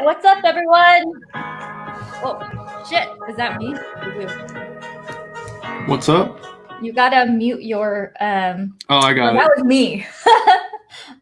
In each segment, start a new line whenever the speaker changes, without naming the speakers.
What's up, everyone? Oh, shit. Is that me?
What's up?
You gotta mute your.
Oh, I got
that
it.
was me.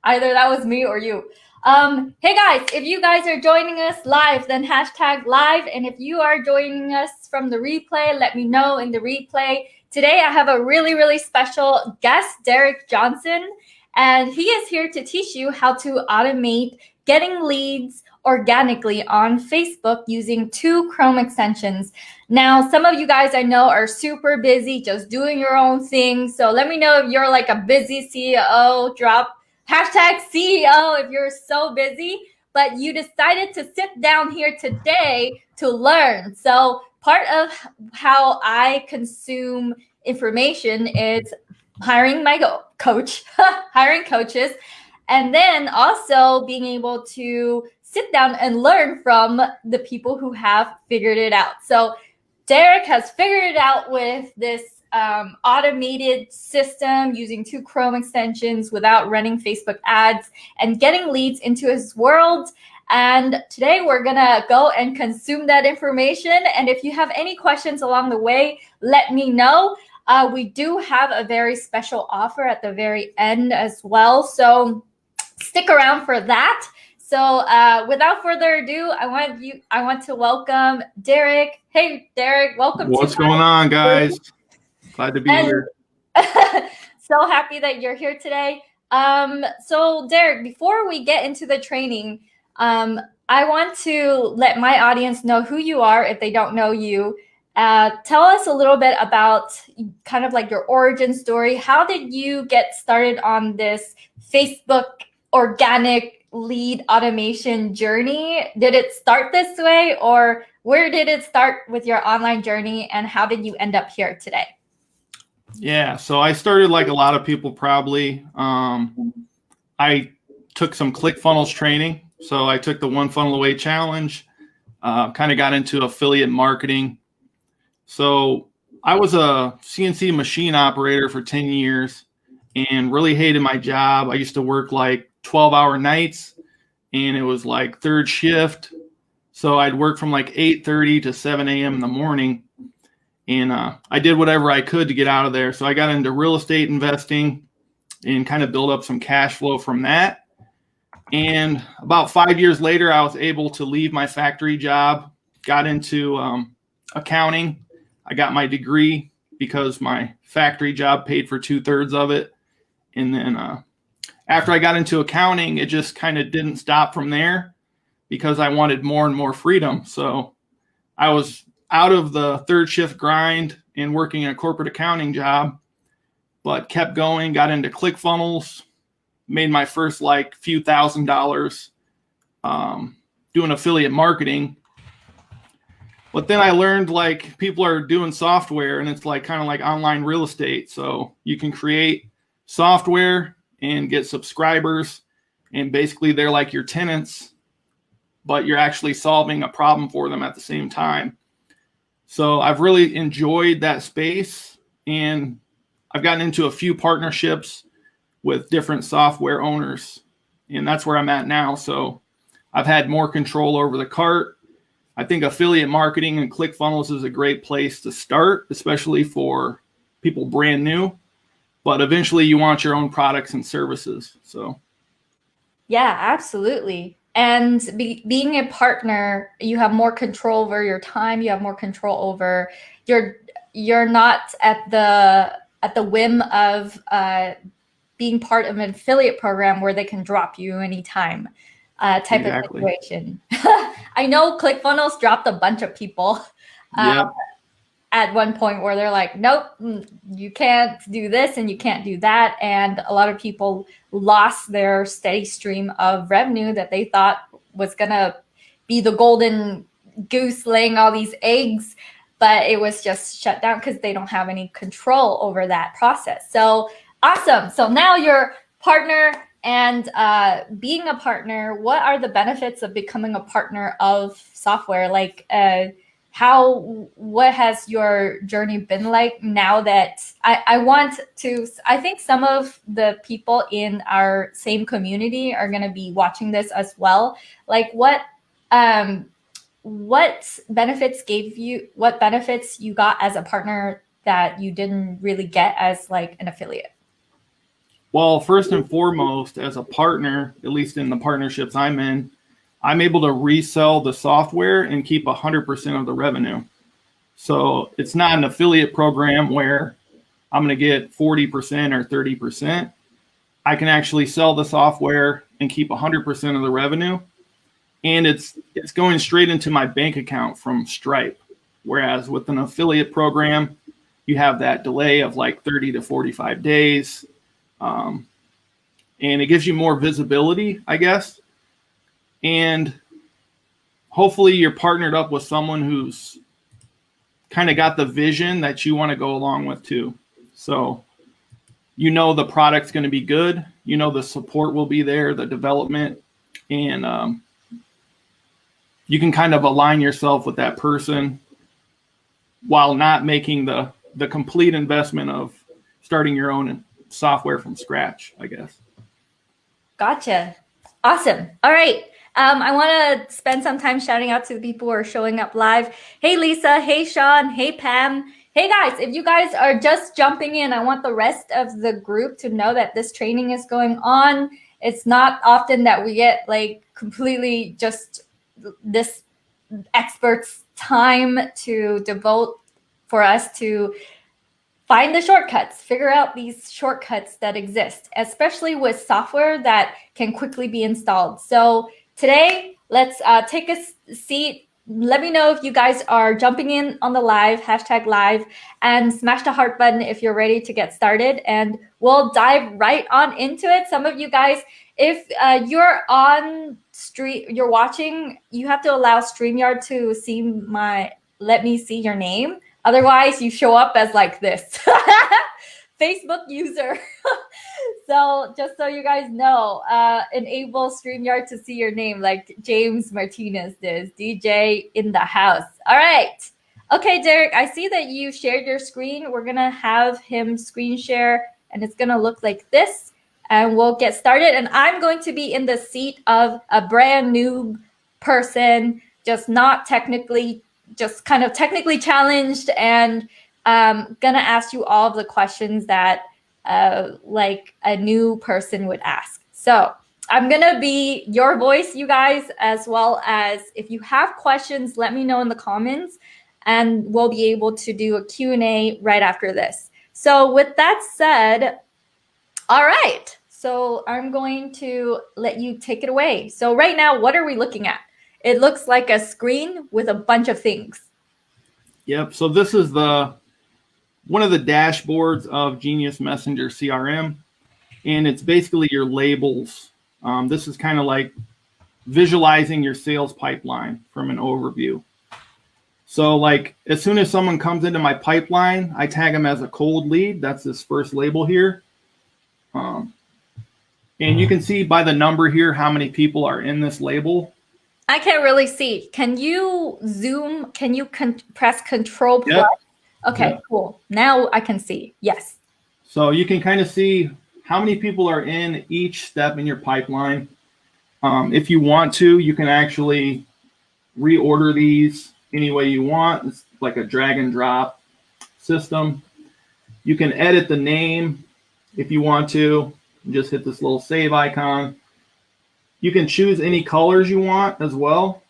Either that was me or you. Hey guys, if you guys are joining us live, then hashtag live. And if you are joining us from the replay, let me know in the replay. Today, I have a really, really special guest, Derek Johnson, and he is here to teach you how to automate getting leads organically on Facebook using 2 Chrome extensions. Now, some of you guys I know are super busy just doing your own thing. So let me know if you're like a busy CEO, drop hashtag CEO if you're so busy, but you decided to sit down here today to learn. So part of how I consume information is hiring my coach, hiring coaches, and then also being able to sit down and learn from the people who have figured it out. So Derek has figured it out with this automated system using 2 Chrome extensions without running Facebook ads and getting leads into his world. And today we're gonna go and consume that information. And if you have any questions along the way, let me know. We do have a very special offer at the very end as well. So stick around for that. So without further ado, I want to welcome Derek. Hey, Derek, welcome.
What's going on, guys? Glad to be here.
So happy that you're here today. So Derek, before we get into the training, I want to let my audience know who you are if they don't know you. Tell us a little bit about kind of like your origin story. How did you get started on this Facebook organic lead automation journey? Did it start this way, or where did it start with your online journey, and how did you end up here today?
Yeah, so I started like a lot of people probably. I took some ClickFunnels training. So I took the One Funnel Away challenge, kind of got into affiliate marketing. So I was a CNC machine operator for 10 years and really hated my job. I used to work like 12-hour nights, and it was like third shift. So I'd work from like 8:30 to 7 a.m. in the morning. And I did whatever I could to get out of there. So I got into real estate investing and kind of build up some cash flow from that. And about 5 years later, I was able to leave my factory job, got into accounting. I got my degree because my factory job paid for 2/3 of it. And then after I got into accounting, it just kind of didn't stop from there because I wanted more and more freedom. So I was out of the third shift grind and working a corporate accounting job, but kept going, got into ClickFunnels, made my first like few $1,000s doing affiliate marketing. But then I learned like people are doing software, and it's like kind of like online real estate. So you can create software and get subscribers, and basically they're like your tenants, but you're actually solving a problem for them at the same time. So I've really enjoyed that space, and I've gotten into a few partnerships with different software owners, and that's where I'm at now. So I've had more control over the cart. I think affiliate marketing and ClickFunnels is a great place to start, especially for people brand new, but eventually you want your own products and services. So
yeah, absolutely. And being a partner, you have more control over your time. You have more control over you're not at the whim of being part of an affiliate program where they can drop you anytime type of situation. I know ClickFunnels dropped a bunch of people at one point where they're like, nope, you can't do this and you can't do that. And a lot of people lost their steady stream of revenue that they thought was going to be the golden goose laying all these eggs, but it was just shut down because they don't have any control over that process. So awesome. So now you're partner, and being a partner, what are the benefits of becoming a partner of software? Like, what has your journey been like now that I think some of the people in our same community are going to be watching this as well. Like, what what benefits you got as a partner that you didn't really get as like an affiliate?
Well, first and foremost, as a partner, at least in the partnerships I'm in, I'm able to resell the software and keep 100% of the revenue. So it's not an affiliate program where I'm going to get 40% or 30%. I can actually sell the software and keep 100% of the revenue. And it's going straight into my bank account from Stripe. Whereas with an affiliate program, you have that delay of like 30 to 45 days. And it gives you more visibility, I guess. And hopefully you're partnered up with someone who's kind of got the vision that you want to go along with too. So the product's going to be good. The support will be there, the development, and you can kind of align yourself with that person while not making the complete investment of starting your own software from scratch, I guess.
Gotcha. Awesome. All right. I want to spend some time shouting out to the people who are showing up live. Hey, Lisa. Hey, Sean. Hey, Pam. Hey, guys, if you guys are just jumping in, I want the rest of the group to know that this training is going on. It's not often that we get like completely just this expert's time to devote for us to find the shortcuts, figure out these shortcuts that exist, especially with software that can quickly be installed. So today, let's take a seat. Let me know if you guys are jumping in on the live, #live, and smash the heart button if you're ready to get started. And we'll dive right on into it. Some of you guys, if you're on stream, you're watching, you have to allow StreamYard to let me see your name. Otherwise, you show up as like this Facebook user. So just so you guys know, enable StreamYard to see your name like James Martinez does. DJ in the house. All right. Okay, Derek, I see that you shared your screen. We're going to have him screen share, and it's going to look like this. And we'll get started. And I'm going to be in the seat of a brand new person, just kind of technically challenged, and gonna ask you all of the questions that like a new person would ask. So I'm gonna be your voice, you guys, as well as if you have questions, let me know in the comments, and we'll be able to do a Q&A right after this. So with that said, all right, so I'm going to let you take it away. So right now, what are we looking at? It looks like a screen with a bunch of things.
Yep. So this is one of the dashboards of Genius Messenger CRM, and it's basically your labels. This is kind of like visualizing your sales pipeline from an overview. So like as soon as someone comes into my pipeline, I tag them as a cold lead. That's this first label here. And you can see by the number here how many people are in this label.
I can't really see. Can you zoom? Can you press Control+?
Yep.
Okay,
Yep.
Cool. Now I can see. Yes.
So you can kind of see how many people are in each step in your pipeline. If you want to, you can actually reorder these any way you want. It's like a drag and drop system. You can edit the name if you want to. Just hit this little save icon. You can choose any colors you want as well.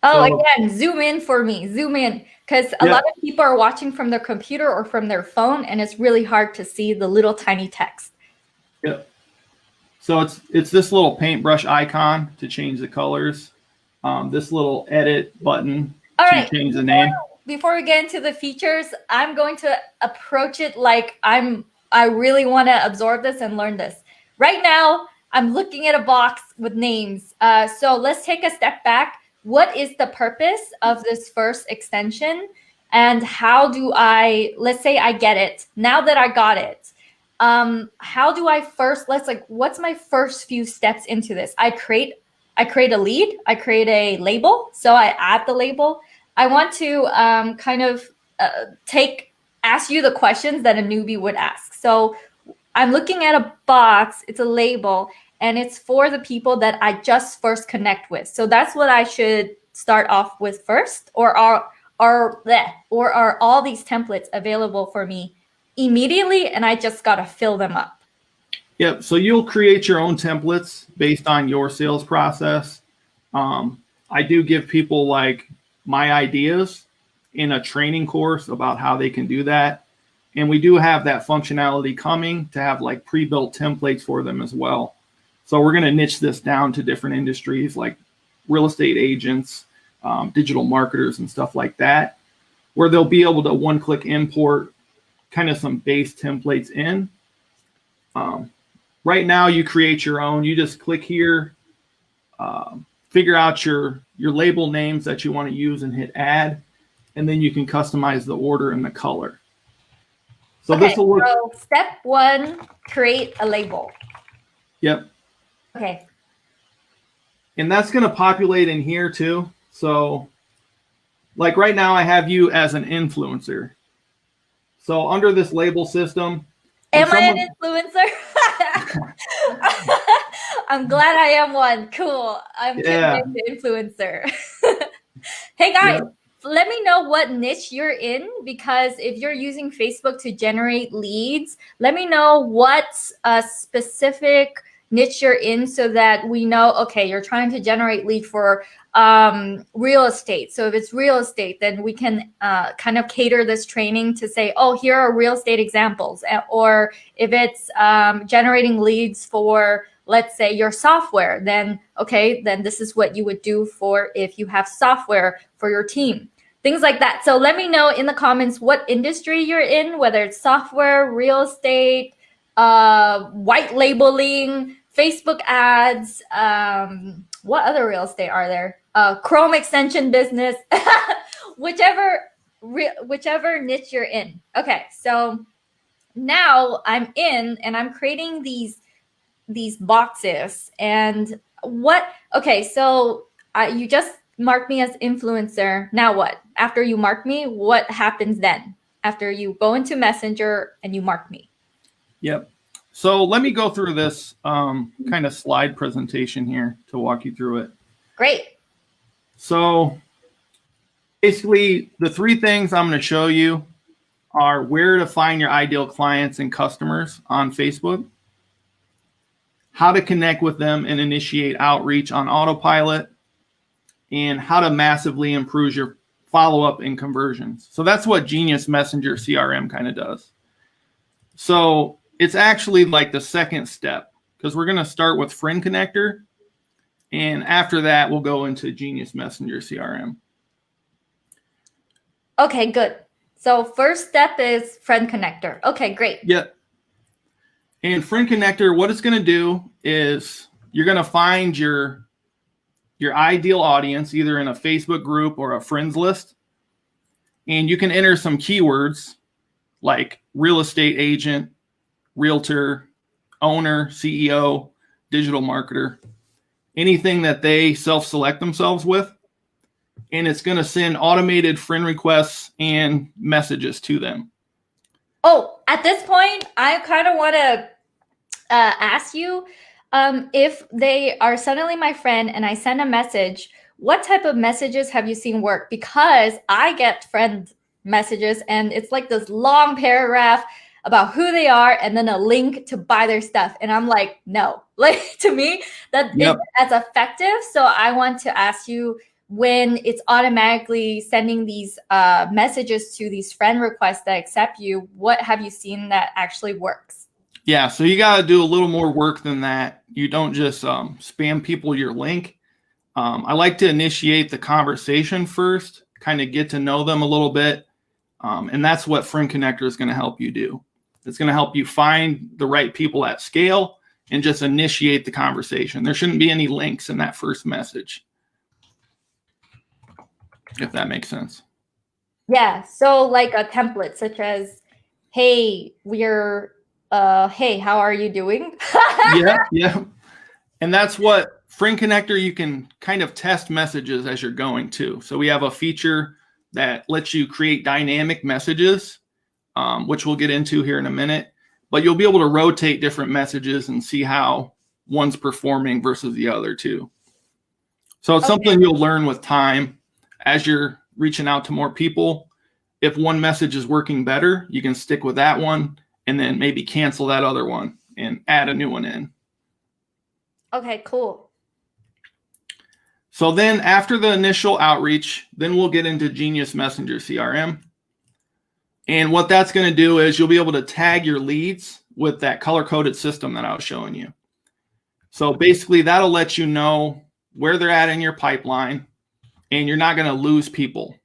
Oh, so, again, zoom in for me. Zoom in. Because a lot of people are watching from their computer or from their phone, and it's really hard to see the little tiny text.
Yep. So it's this little paintbrush icon to change the colors. This little edit button to change the name.
Before we get into the features, I'm going to approach it like I really want to absorb this and learn this. Right now, I'm looking at a box with names. So let's take a step back. What is the purpose of this first extension? And how do let's say I get it. Now that I got it, how do I what's my first few steps into this? I create a lead, I create a label. So I add the label. I want to kind of ask you the questions that a newbie would ask. So I'm looking at a box, it's a label, and it's for the people that I just first connect with. So that's what I should start off with first, or are all these templates available for me immediately and I just got to fill them up?
Yep. So you'll create your own templates based on your sales process. I do give people like my ideas in a training course about how they can do that. And we do have that functionality coming to have like pre-built templates for them as well. So we're going to niche this down to different industries like real estate agents, digital marketers and stuff like that, where they'll be able to one-click import kind of some base templates in. Right now, you create your own. You just click here, figure out your label names that you want to use and hit add, and then you can customize the order and the color. So
okay,
this will look.
So step 1, create a label.
Yep.
Okay.
And that's going to populate in here too. So like right now, I have you as an influencer. So under this label system.
Am I an influencer? I'm glad I am one. Cool. I'm the influencer. Hey guys, let me know what niche you're in, because if you're using Facebook to generate leads, let me know what specific niche you're in so that we know, okay, you're trying to generate lead for real estate. So if it's real estate, then we can kind of cater this training to say, oh, here are real estate examples. Or if it's generating leads for, let's say, your software, then okay, then this is what you would do for if you have software for your team. Things like that. So let me know in the comments what industry you're in, whether it's software, real estate, white labeling, Facebook ads, what other real estate are there? Chrome extension business, whichever niche you're in. Okay, so now I'm in and I'm creating these boxes. And okay, so you just marked me as influencer. Now what? After you mark me, what happens then? After you go into Messenger and you mark me.
Yep. So let me go through this kind of slide presentation here to walk you through it.
Great.
So basically, the 3 things I'm going to show you are where to find your ideal clients and customers on Facebook, how to connect with them and initiate outreach on autopilot, and how to massively improve your follow-up and conversions. So that's what Genius Messenger CRM kind of does. So it's actually like the second step, because we're going to start with Friend Connector. And after that, we'll go into Genius Messenger CRM.
Okay, good. So first step is Friend Connector. Okay, great.
Yep. And Friend Connector, what it's going to do is you're going to find your ideal audience, either in a Facebook group or a friends list. And you can enter some keywords like real estate agent, realtor, owner, CEO, digital marketer, anything that they self-select themselves with. And it's going to send automated friend requests and messages to them.
Oh, at this point, I kind of want to ask you, if they are suddenly my friend and I send a message, what type of messages have you seen work? Because I get friend messages and it's like this long paragraph about who they are and then a link to buy their stuff. And I'm like, no, like to me, that isn't as effective. So I want to ask you, when it's automatically sending these messages to these friend requests that accept you, what have you seen that actually works?
Yeah, so you got to do a little more work than that. You don't just spam people your link. I like to initiate the conversation first, kind of get to know them a little bit. And that's what Friend Connector is going to help you do. It's going to help you find the right people at scale and just initiate the conversation. There shouldn't be any links in that first message, if that makes sense.
Yeah, so like a template such as, hey, we're hey, how are you doing?
Yeah. And that's what Friend Connector, you can kind of test messages as you're going to. So we have a feature that lets you create dynamic messages, which we'll get into here in a minute. But you'll be able to rotate different messages and see how one's performing versus the other too. So it's something you'll learn with time as you're reaching out to more people. If one message is working better, you can stick with that one and then maybe cancel that other one and add a new one in.
Okay, cool.
So then after the initial outreach, then we'll get into Genius Messenger CRM. And what that's going to do is you'll be able to tag your leads with that color-coded system that I was showing you. So basically that'll let you know where they're at in your pipeline, and you're not going to lose people.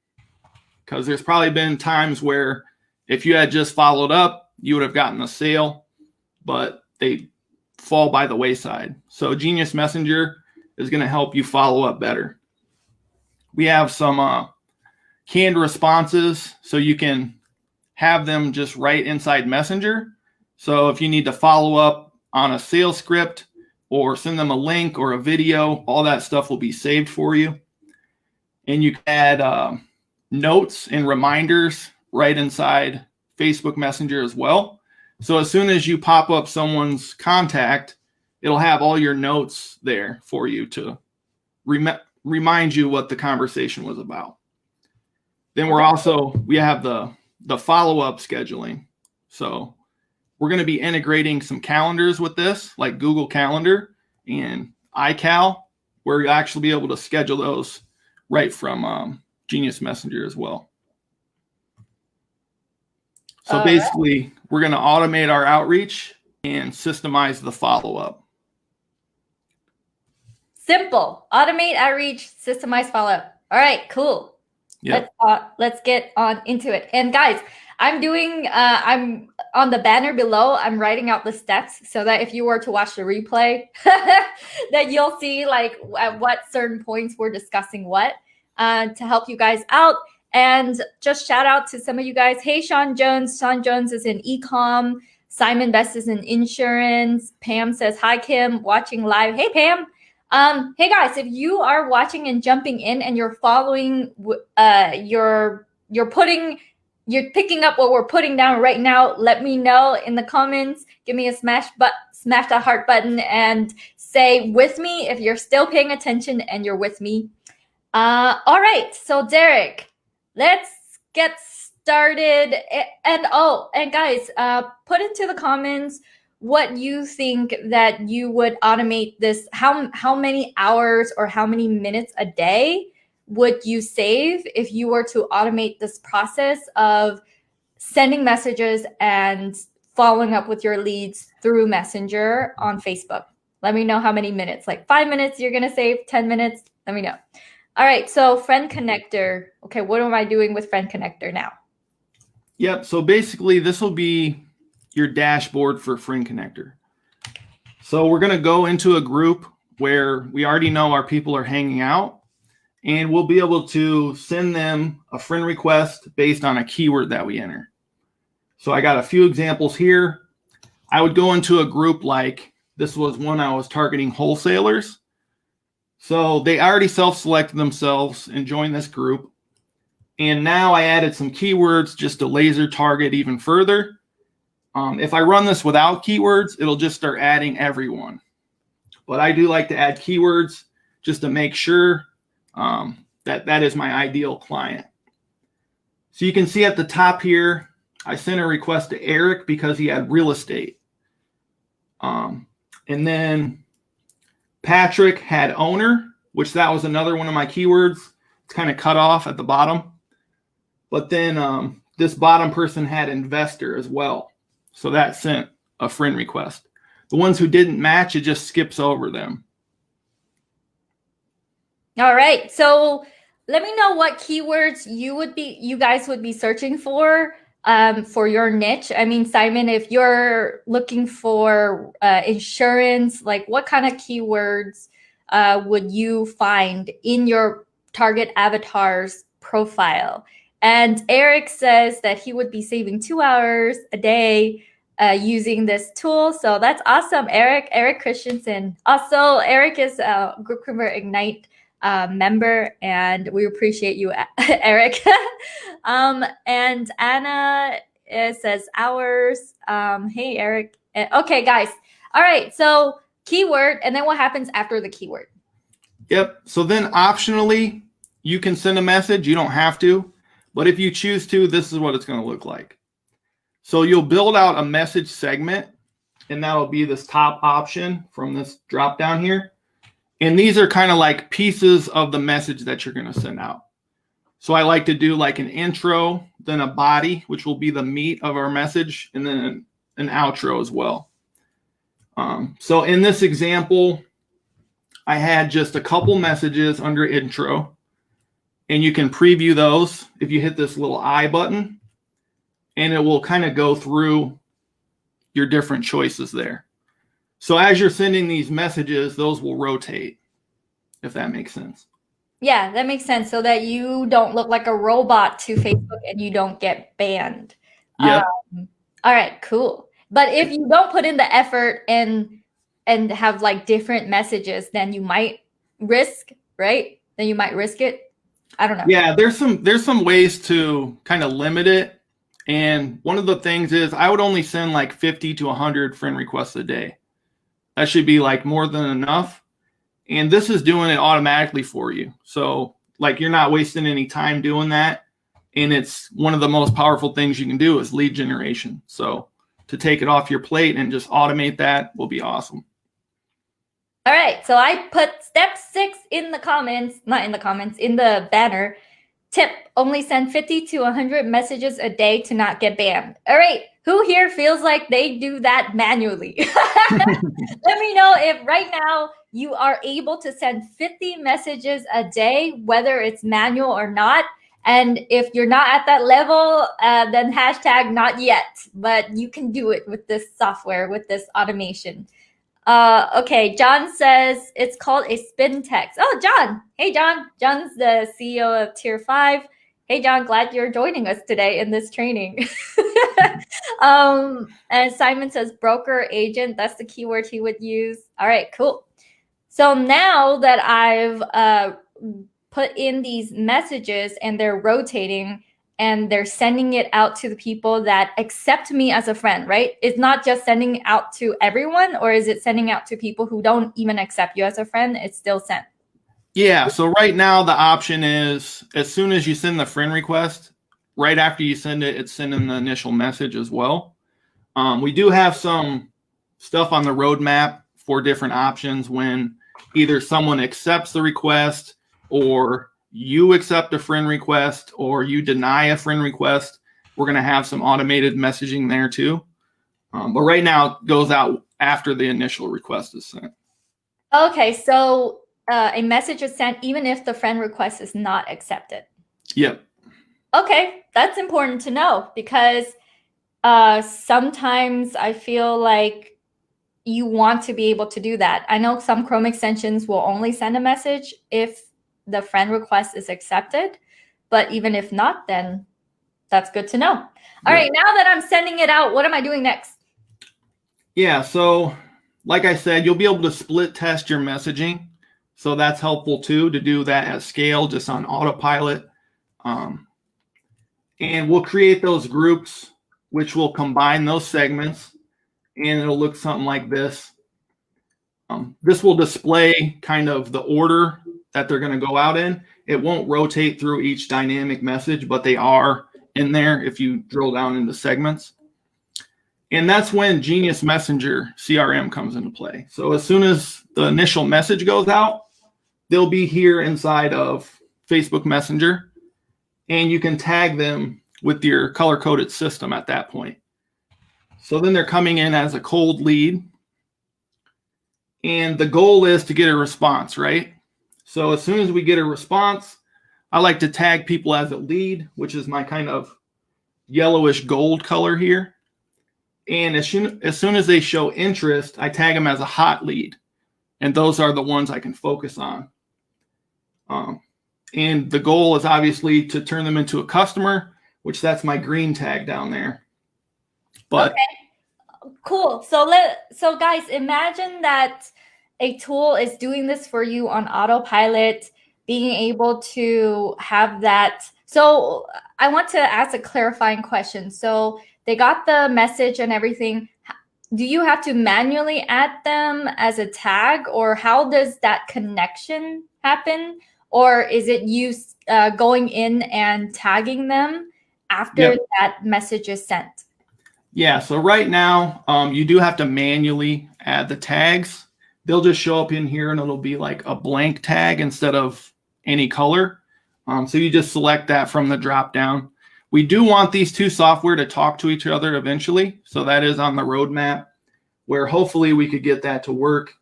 Because there's probably been times where if you had just followed up, you would have gotten a sale, but they fall by the wayside. So Genius Messenger is going to help you follow up better. We have some canned responses, so you can have them just right inside Messenger. So if you need to follow up on a sales script or send them a link or a video, all that stuff will be saved for you. And you can add notes and reminders right inside Facebook Messenger as well. So as soon as you pop up someone's contact, it'll have all your notes there for you to remind you what the conversation was about. Then we have the follow-up scheduling. So we're going to be integrating some calendars with this, like Google Calendar and iCal, where you'll actually be able to schedule those right from Genius Messenger as well. So basically, we're going to automate our outreach and systemize the follow-up.
Simple. Automate outreach, systemize follow-up. All right, cool. Yep. Let's get on into it. And guys, I'm on the banner below, I'm writing out the steps so that if you were to watch the replay, that you'll see like at what certain points we're discussing what to help you guys out. And just shout out to some of you guys. Hey, Sean Jones. Sean Jones is in e-com. Simon Best is in insurance. Pam says, hi, Kim, watching live. Hey, Pam. Hey, guys, if you are watching and jumping in and you're following, you're picking up what we're putting down right now, let me know in the comments. Give me a smash that heart button and say with me if you're still paying attention and you're with me. All right, so Derek, let's get started. And guys, put into the comments what you think that you would automate this. How many hours or how many minutes a day would you save if you were to automate this process of sending messages and following up with your leads through Messenger on Facebook? Let me know how many minutes, like 5 minutes you're going to save, 10 minutes. Let me know. All right. So Friend Connector. Okay. What am I doing with Friend Connector now?
Yep. So basically this will be your dashboard for Friend Connector. So we're going to go into a group where we already know our people are hanging out, and we'll be able to send them a friend request based on a keyword that we enter. So I got a few examples here. I would go into a group like this was one I was targeting wholesalers. So they already self-selected themselves and joined this group. And now I added some keywords just to laser target even further. If I run this without keywords, it'll just start adding everyone. But I do like to add keywords just to make sure that is my ideal client. So you can see at the top here, I sent a request to Eric because he had real estate. And then Patrick had owner, which that was another one of my keywords. It's kind of cut off at the bottom. But then this bottom person had investor as well. So that sent a friend request. The ones who didn't match, it just skips over them.
All right. So let me know what keywords you guys would be searching for your niche. I mean, Simon, if you're looking for insurance, like what kind of keywords would you find in your target avatar's profile? And Eric says that he would be saving 2 hours a day using this tool. So that's awesome, Eric. Eric Christensen. Also, Eric is a GroupConvert Ignite member, and we appreciate you, Eric. And Anna says hours. Hey, Eric. Okay, guys. All right. So keyword, and then what happens after the keyword?
Yep. So then optionally, you can send a message. You don't have to, but if you choose to, this is what it's going to look like. So you'll build out a message segment, and that'll be this top option from this drop down here. And these are kind of like pieces of the message that you're going to send out. So I like to do like an intro, then a body, which will be the meat of our message, and then an outro as well. So in this example, I had just a couple messages under intro, and you can preview those if you hit this little I button, and it will kind of go through your different choices there. So as you're sending these messages, those will rotate, if that makes sense.
Yeah, that makes sense. So that you don't look like a robot to Facebook and you don't get banned.
Yep.
All right, cool. But if you don't put in the effort and have like different messages, then you might risk, right? Then you might risk it. I don't know.
Yeah, there's some ways to kind of limit it. And one of the things is I would only send like 50 to 100 friend requests a day. That should be like more than enough. And this is doing it automatically for you. So like you're not wasting any time doing that. And it's one of the most powerful things you can do is lead generation. So to take it off your plate and just automate that will be awesome.
All right. So I put step 6 in the comments, not in the comments, in the banner. Tip, only send 50 to 100 messages a day to not get banned. All right. Who here feels like they do that manually? Let me know if right now you are able to send 50 messages a day, whether it's manual or not. And if you're not at that level, then hashtag not yet. But you can do it with this software, with this automation. Okay, John says it's called a spin text. Oh, John. Hey, John. John's the CEO of Tier 5. Hey, John, glad you're joining us today in this training. And Simon says broker agent. That's the keyword he would use. All right, cool. So now that I've put in these messages and they're rotating, and they're sending it out to the people that accept me as a friend, right? It's not just sending out to everyone, or is it sending out to people who don't even accept you as a friend? It's still sent.
Yeah, so right now the option is as soon as you send the friend request, right after you send it, it's sending the initial message as well. We do have some stuff on the roadmap for different options when either someone accepts the request or you accept a friend request or you deny a friend request. We're going to have some automated messaging there too. But right now it goes out after the initial request is sent.
Okay, so a message is sent even if the friend request is not accepted.
Yep.
Okay, that's important to know because sometimes I feel like you want to be able to do that. I know some Chrome extensions will only send a message if the friend request is accepted, but even if not, then that's good to know. All right, now that I'm sending it out, what am I doing next?
Yeah, so like I said, you'll be able to split test your messaging. So that's helpful too, to do that at scale, just on autopilot. And we'll create those groups, which will combine those segments, and it'll look something like this. This will display kind of the order that they're going to go out in. It won't rotate through each dynamic message, but they are in there if you drill down into segments. And that's when Genius Messenger CRM comes into play. So as soon as the initial message goes out, they'll be here inside of Facebook Messenger, and you can tag them with your color-coded system at that point. So then they're coming in as a cold lead, and the goal is to get a response, right? So as soon as we get a response, I like to tag people as a lead, which is my kind of yellowish gold color here. And as soon as they show interest, I tag them as a hot lead. And those are the ones I can focus on. And the goal is obviously to turn them into a customer, which that's my green tag down there. But
okay, cool. So guys, imagine that a tool is doing this for you on autopilot, being able to have that. So I want to ask a clarifying question. So they got the message and everything. do you have to manually add them as a tag, or how does that connection happen? Or is it you going in and tagging them after that message is sent?
Yeah, so right now, you do have to manually add the tags. They'll just show up in here and it'll be like a blank tag instead of any color. So you just select that from the drop down. We do want these two software to talk to each other eventually. So that is on the roadmap, where hopefully we could get that to work.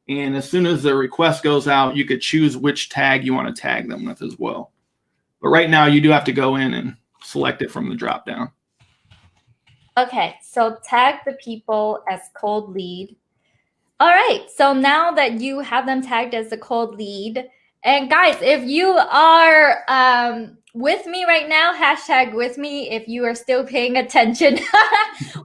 And as soon as the request goes out, you could choose which tag you want to tag them with as well. But right now you do have to go in and select it from the drop down.
Okay, so tag the people as cold lead. All right, so now that you have them tagged as a cold lead, and guys, if you are with me right now, hashtag with me if you are still paying attention.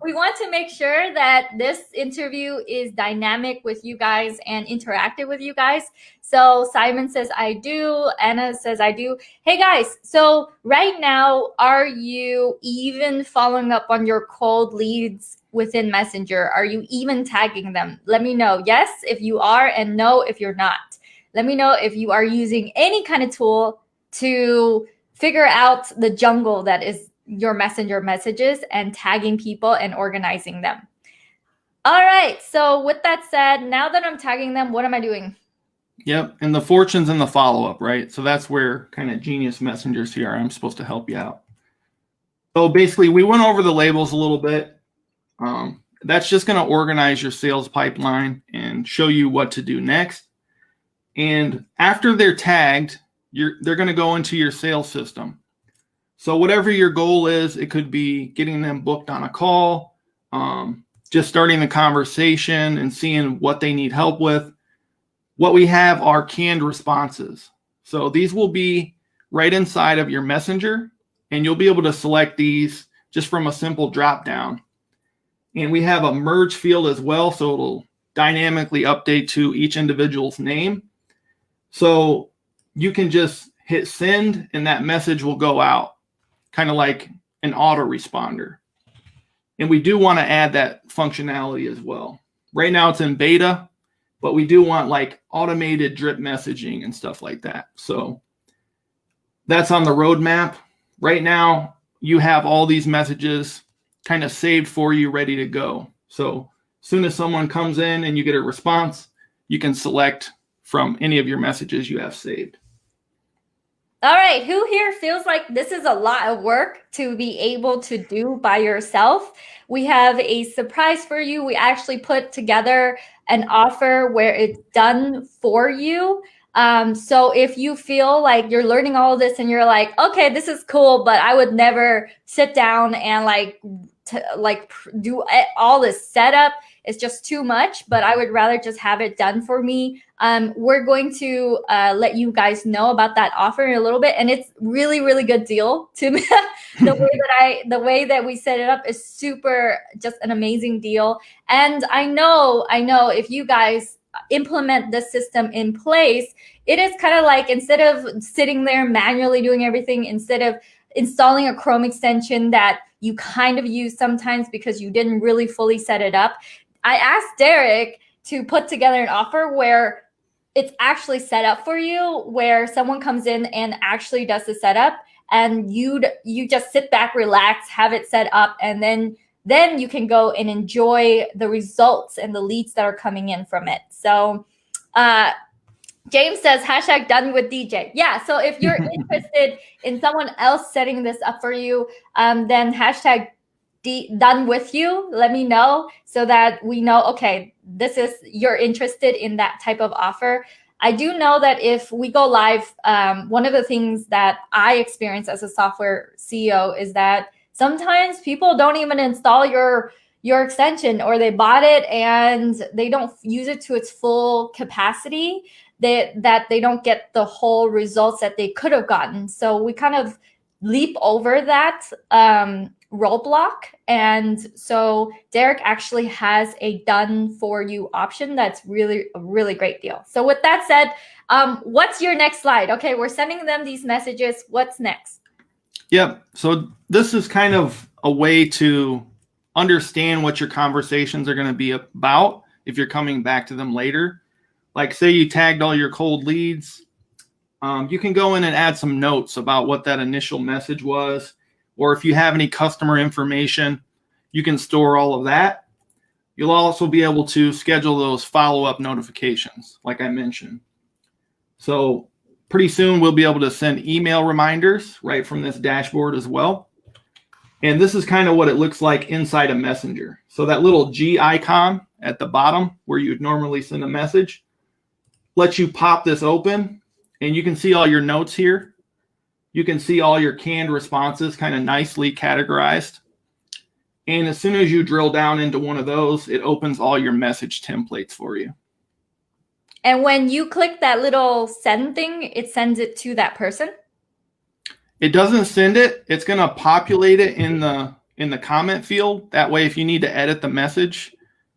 We want to make sure that this interview is dynamic with you guys and interactive with you guys. So Simon says, I do. Anna says, I do. Hey guys, so right now, are you even following up on your cold leads within Messenger? Are you even tagging them? Let me know. Yes, if you are, and no, if you're not. Let me know if you are using any kind of tool to figure out the jungle that is your Messenger messages and tagging people and organizing them. All right. So with that said, now that I'm tagging them, what am I doing?
Yep. And the fortunes and the follow-up, right? So that's where kind of Genius Messenger CRM is supposed to help you out. So basically, we went over the labels a little bit. That's just going to organize your sales pipeline and show you what to do next. And after they're tagged, they're going to go into your sales system. So whatever your goal is, it could be getting them booked on a call, just starting the conversation and seeing what they need help with. What we have are canned responses. So these will be right inside of your messenger, and you'll be able to select these just from a simple drop down. And we have a merge field as well, so it'll dynamically update to each individual's name. So you can just hit send and that message will go out, kind of like an autoresponder. And we do want to add that functionality as well. Right now it's in beta, but we do want like automated drip messaging and stuff like that. So that's on the roadmap. Right now you have all these messages kind of saved for you, ready to go. So as soon as someone comes in and you get a response, you can select from any of your messages you have saved.
All right, who here feels like this is a lot of work to be able to do by yourself? We have a surprise for you. We actually put together an offer where it's done for you. So if you feel like you're learning all of this and you're like, okay, this is cool, but I would never sit down and do all this setup. It's just too much, but I would rather just have it done for me. We're going to let you guys know about that offer in a little bit, and it's really, really good deal to me. the way that we set it up is super, just an amazing deal. And I know if you guys implement the system in place, it is kind of like, instead of sitting there manually doing everything, instead of installing a Chrome extension that you kind of use sometimes because you didn't really fully set it up, I asked Derek to put together an offer where it's actually set up for you, where someone comes in and actually does the setup, and you just sit back, relax, have it set up, and then you can go and enjoy the results and the leads that are coming in from it. So James says, hashtag done with DJ. Yeah, so if you're interested in someone else setting this up for you, then hashtag done with you. Let me know so that we know, okay, you're interested in that type of offer. I do know that if we go live, one of the things that I experience as a software CEO is that sometimes people don't even install your extension, or they bought it and they don't use it to its full capacity, that they don't get the whole results that they could have gotten. So we kind of leap over that roadblock. And so Derek actually has a done for you option that's really a really great deal. So with that said, what's your next slide? Okay, we're sending them these messages. What's next?
Yep. So this is kind of a way to understand what your conversations are going to be about if you're coming back to them later. Like say you tagged all your cold leads, you can go in and add some notes about what that initial message was, or if you have any customer information, you can store all of that. You'll also be able to schedule those follow-up notifications, like I mentioned. So pretty soon we'll be able to send email reminders right from this dashboard as well. And this is kind of what it looks like inside a messenger. So that little G icon at the bottom where you would normally send a message lets you pop this open, and you can see all your notes here. You can see all your canned responses kind of nicely categorized. And as soon as you drill down into one of those, it opens all your message templates for you.
And when you click that little send thing, it sends it to that person?
It doesn't send it. It's going to populate it in the comment field. That way, if you need to edit the message,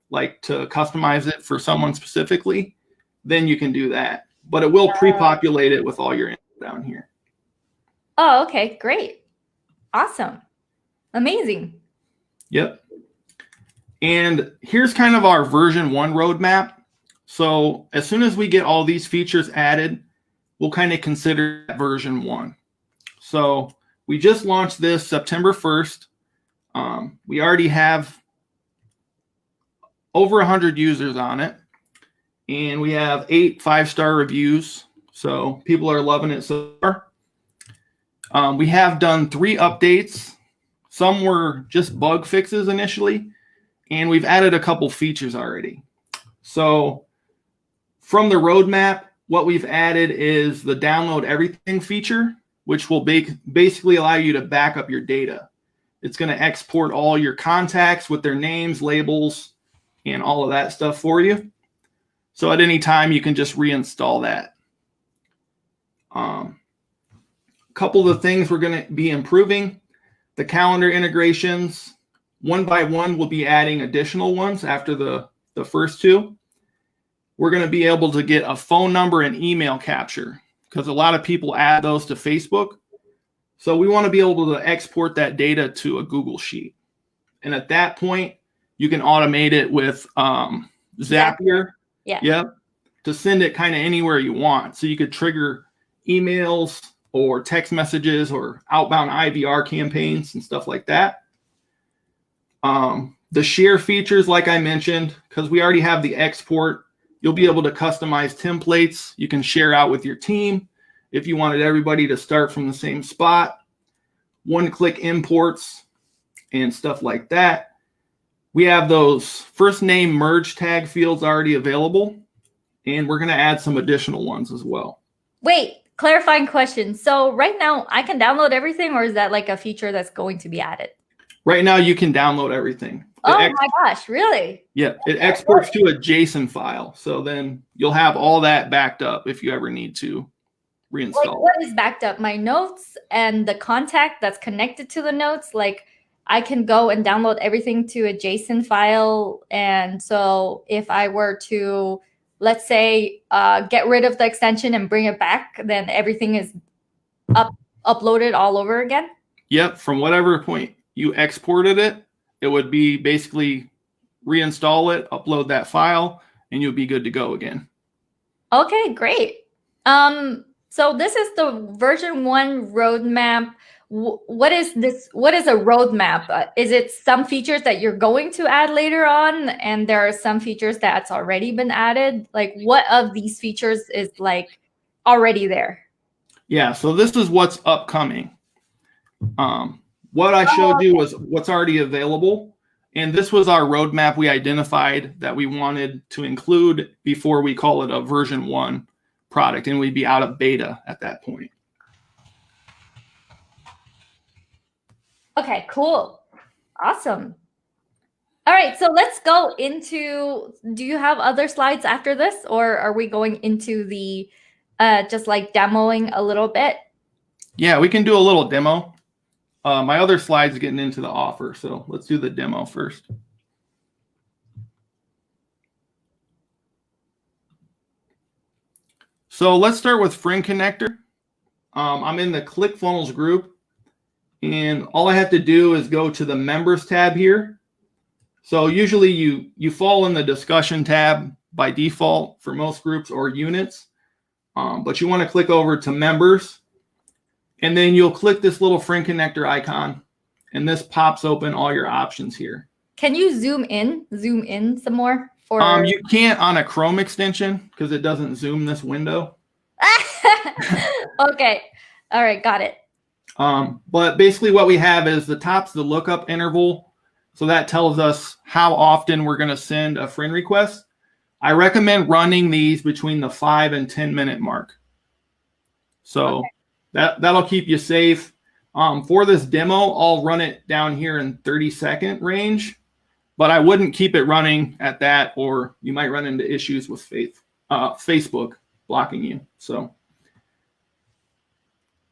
like to customize it for someone specifically, then you can do that. But it will pre-populate it with all your info down here.
Oh, okay. Great. Awesome. Amazing.
Yep. And here's kind of our version 1 roadmap. So as soon as we get all these features added, we'll kind of consider version 1. So we just launched this September 1st. We already have over 100 users on it. And we have 8 5-star reviews. So people are loving it so far. We have done 3 updates. Some were just bug fixes initially, and we've added a couple features already. So from the roadmap, what we've added is the download everything feature, which will basically allow you to back up your data. It's going to export all your contacts with their names, labels, and all of that stuff for you. So at any time, you can just reinstall that. A couple of the things we're going to be improving. The calendar integrations, one by one, we'll be adding additional ones after the first 2. We're going to be able to get a phone number and email capture because a lot of people add those to Facebook. So we want to be able to export that data to a Google Sheet. And at that point, you can automate it with Zapier.
Yeah.
Yep. To send it kind of anywhere you want. So you could trigger emails or text messages or outbound IVR campaigns and stuff like that. The share features, like I mentioned, because we already have the export, you'll be able to customize templates. You can share out with your team if you wanted everybody to start from the same spot. One-click imports and stuff like that. We have those first name merge tag fields already available, and we're going to add some additional ones as well.
Wait. Clarifying question. So right now I can download everything, or is that like a feature that's going to be added?
Right now you can download everything.
Oh my gosh, really?
Yeah, it exports to a JSON file. So then you'll have all that backed up if you ever need to reinstall.
Like what is backed up? My notes and the contact that's connected to the notes? Like I can go and download everything to a JSON file. And so if I were to, let's say, get rid of the extension and bring it back, then everything is uploaded all over again?
Yep. From whatever point you exported it, it would be basically reinstall it, upload that file, and you'll be good to go again.
Okay, great. So this is the version 1 roadmap. What is this? What is a roadmap? Is it some features that you're going to add later on, and there are some features that's already been added? Like, what of these features is like already there?
Yeah, so this is what's upcoming. What I showed you was what's already available, and this was our roadmap we identified that we wanted to include before we call it a version 1 product, and we'd be out of beta at that point.
Okay, cool. Awesome. All right, so let's go into, do you have other slides after this, or are we going into the just like demoing a little bit?
Yeah, we can do a little demo. My other slide's getting into the offer, so let's do the demo first. So let's start with Friend Connector. I'm in the ClickFunnels group, and all I have to do is go to the Members tab here, So usually you fall in the discussion tab by default for most groups or units, but you want to click over to members, and then you'll click this little friend connector icon, and this pops open all your options here.
Can you zoom in some more?
You can't on a Chrome extension because it doesn't zoom this window.
Okay. All right. Got it.
But basically what we have is the top's the lookup interval. So that tells us how often we're going to send a friend request. I recommend running these between the 5 and 10 minute mark. So okay. That'll keep you safe. For this demo, I'll run it down here in 30-second range, but I wouldn't keep it running at that, or you might run into issues with Facebook blocking you. So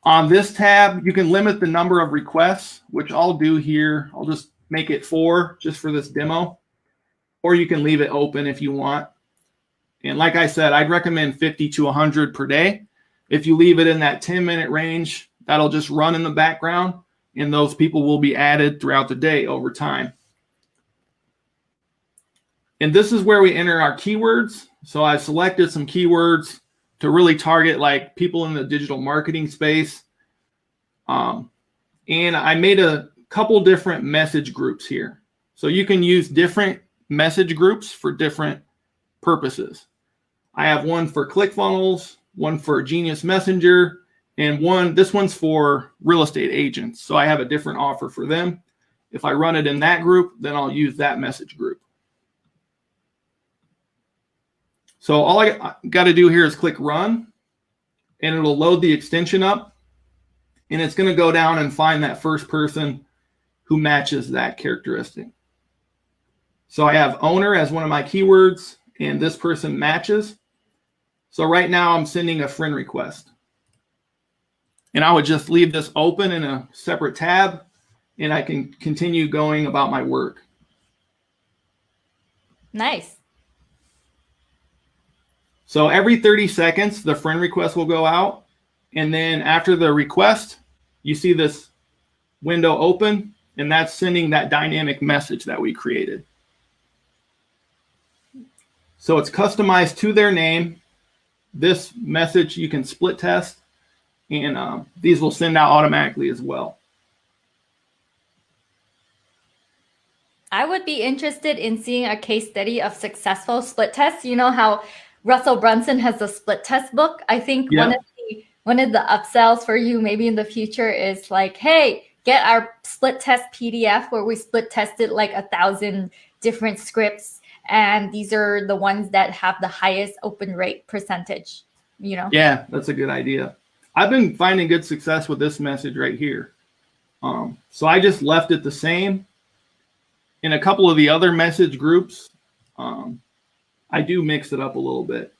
on this tab, you can limit the number of requests, which I'll do here. I'll just make it 4 just for this demo, or you can leave it open if you want. And like I said, I'd recommend 50 to 100 per day. If you leave it in that 10-minute range, that'll just run in the background, and those people will be added throughout the day over time. And this is where we enter our keywords. So I selected some keywords to really target like people in the digital marketing space. And I made a couple different message groups here. So you can use different message groups for different purposes. I have one for ClickFunnels, one for Genius Messenger, and this one's for real estate agents. So I have a different offer for them. If I run it in that group, then I'll use that message group. So all I got to do here is click run, and it'll load the extension up, and it's going to go down and find that first person who matches that characteristic. So I have owner as one of my keywords, and this person matches. So right now I'm sending a friend request. And I would just leave this open in a separate tab, and I can continue going about my work.
Nice.
So every 30 seconds, the friend request will go out. And then after the request, you see this window open, and that's sending that dynamic message that we created. So it's customized to their name. This message you can split test, and these will send out automatically as well.
I would be interested in seeing a case study of successful split tests. You know how Russell Brunson has a split test book? I think one of the upsells for you maybe in the future is like, hey, get our split test PDF where we split tested like 1,000 different scripts. And these are the ones that have the highest open rate percentage, you know?
Yeah, that's a good idea. I've been finding good success with this message right here. So I just left it the same. In a couple of the other message groups, I do mix it up a little bit.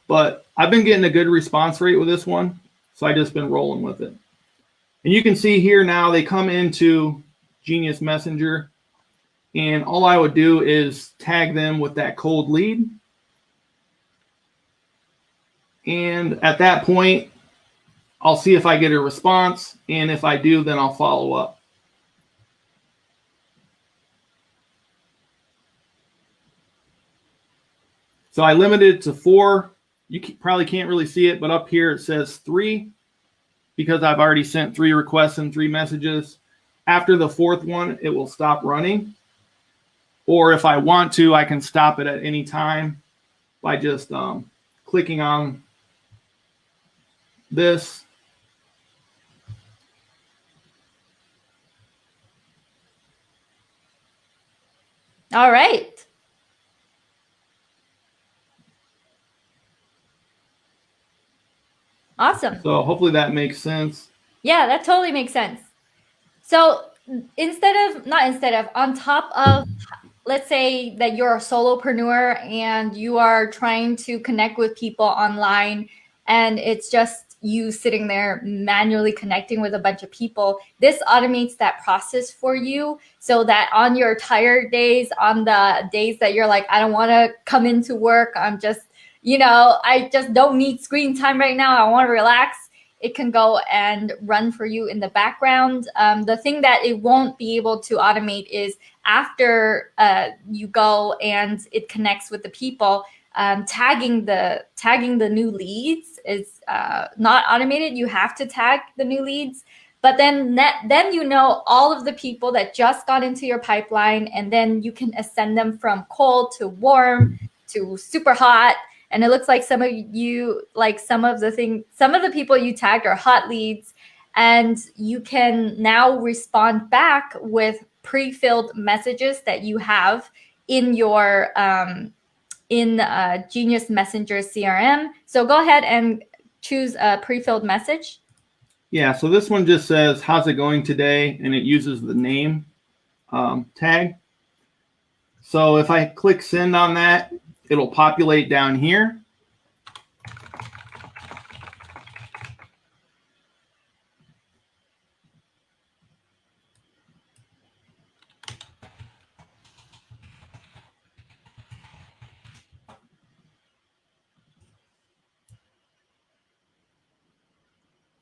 But I've been getting a good response rate with this one, so I just been rolling with it. And you can see here now they come into Genius Messenger, and all I would do is tag them with that cold lead. And at that point, I'll see if I get a response, and if I do, then I'll follow up. So I limited it to 4. You probably can't really see it, but up here it says 3 because I've already sent 3 requests and 3 messages. After the 4th one, it will stop running. Or if I want to, I can stop it at any time by just clicking on this.
All right. Awesome.
So hopefully that makes sense.
Yeah, that totally makes sense. So on top of, let's say that you're a solopreneur and you are trying to connect with people online and it's just you sitting there manually connecting with a bunch of people, this automates that process for you so that on your tired days, on the days that you're like, I don't want to come into work, I'm just, I just don't need screen time right now, I want to relax, it can go and run for you in the background. The thing that it won't be able to automate is after you go and it connects with the people, tagging the new leads is not automated. You have to tag the new leads. But then you know all of the people that just got into your pipeline, and then you can ascend them from cold to warm to super hot. And it looks like some of you, like some of the people you tagged are hot leads, and you can now respond back with pre-filled messages that you have in your Genius Messenger CRM. So go ahead and choose a pre-filled message.
Yeah, so this one just says, how's it going today? And it uses the name tag. So if I click send on that, it'll populate down here.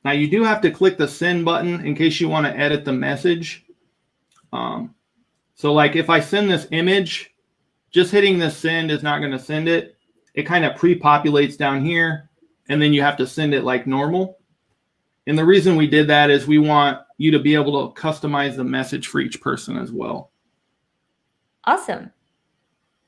Now you do have to click the send button in case you want to edit the message. So like if I send this image, just hitting this send is not going to send it. It kind of pre-populates down here, and then you have to send it like normal. And the reason we did that is we want you to be able to customize the message for each person as well.
Awesome.